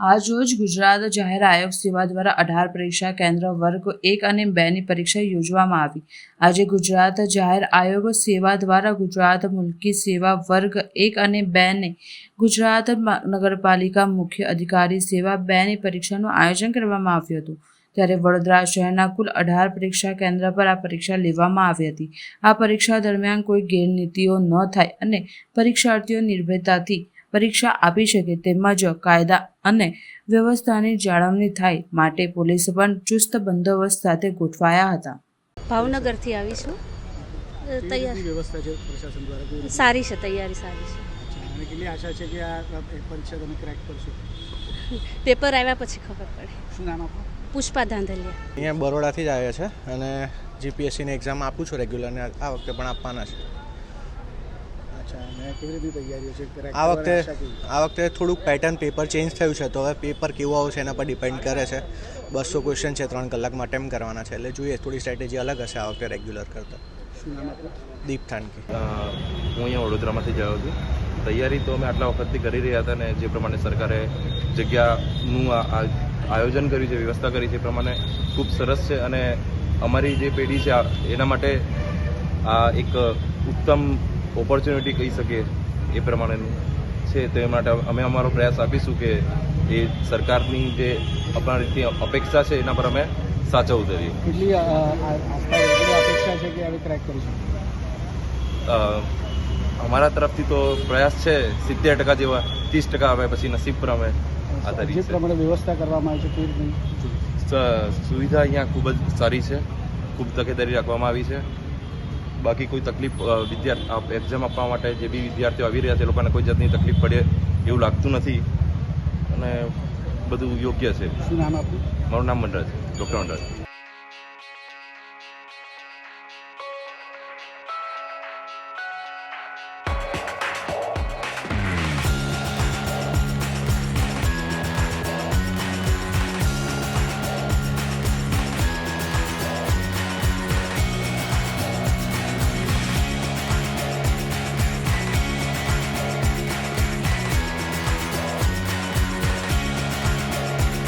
આજરોજ ગુજરાત જાહેર આયોગ સેવા દ્વારા 18 પરીક્ષા કેન્દ્ર વર્ગ 1 અને 2ની પરીક્ષા યોજવામાં આવી। આજે ગુજરાત જાહેર આયોગ સેવા દ્વારા ગુજરાત મુલ્કી સેવા વર્ગ 1 અને 2ને ગુજરાત નગરપાલિકા મુખ્ય અધિકારી સેવા 2ની પરીક્ષાનું આયોજન કરવામાં આવ્યું હતું। ત્યારે વડોદરા શહેરના કુલ 18 પરીક્ષા કેન્દ્ર પર આ પરીક્ષા લેવામાં આવી હતી। આ પરીક્ષા દરમિયાન કોઈ ગેરનીતિઓ ન થાય અને પરીક્ષાર્થીઓ નિર્ભયતાથી પરીક્ષા આપી શકે તેમજ કાયદા અને વ્યવસ્થાની જાળવણી થાય માટે પોલીસ પણ ચુસ્ત બંદોબસ્ત સાથે ગોઠવાયા હતા। ભાવનગરથી આવી છું। કેવી વ્યવસ્થા છે પ્રશાસન દ્વારા? સારી છે, તૈયારી સારી છે। અને કેટલી આશા છે કે આ પરીક્ષા તમે ક્રેક કરશો? પેપર આવ્યા પછી ખબર પડે। શું નામ આપનું? પુષ્પા ધાંધલિયા। અહીંયા બરોડાથી જ આવ્યા છે અને જીપીએસસીની એક્ઝામ આપું છું રેગ્યુલરને આ વખતે પણ આપવાના છે। અચ્છા, અને કેવી રીતે તૈયારીઓ છે? આ વખતે થોડુંક પેટર્ન પેપર ચેન્જ થયું છે, તો હવે પેપર કેવું આવશે એના પર ડિપેન્ડ કરે છે। 200 ક્વેશ્ચન છે, 3 કલાકમાં અટેમ્પ કરવાના છે, એટલે જોઈએ થોડી સ્ટ્રેટેજી અલગ હશે આ વખતે રેગ્યુલર કરતાં। શું નામ આપનું? દીપ થાનકી। હું અહીંયા વડોદરામાંથી જ આવ્યો છું। તૈયારી તો અમે આટલા વખતથી કરી રહ્યા હતા ને જે પ્રમાણે સરકારે જગ્યાનું આયોજન કર્યું છે, વ્યવસ્થા કરી છે, એ પ્રમાણે ખૂબ સરસ છે અને અમારી જે પેઢી છે એના માટે આ એક ઉત્તમ ઓપોર્ચ્યુનિટી કહી શકીએ એ પ્રમાણેનું છે। તો એ માટે અમે અમારો પ્રયાસ આપીશું કે એ સરકારની જે આપણા રીતની અપેક્ષા છે એના પર અમે સાચા ઉતરીએ। કેટલી અપેક્ષા છે કે હવે ક્રેક કરીશું? અમારા તરફથી તો પ્રયાસ છે 70% જેવા, 30% આવે પછી નસીબ પર અમે આધારિત જે છે। પ્રમાણે વ્યવસ્થા કરવામાં આવી છે કેવી રીતે? સુવિધા અહીંયા ખૂબ જ સારી છે, ખૂબ તકેદારી રાખવામાં આવી છે। બાકી કોઈ તકલીફ એક્ઝામ આપવા માટે જે બી વિદ્યાર્થીઓ આવી રહ્યા છે એ લોકોને કોઈ જાતની તકલીફ પડે એવું લાગતું નથી અને બધું યોગ્ય છે। શું નામ આપનું? મારું નામ મંડળ છે, ડૉક્ટર મંડળ।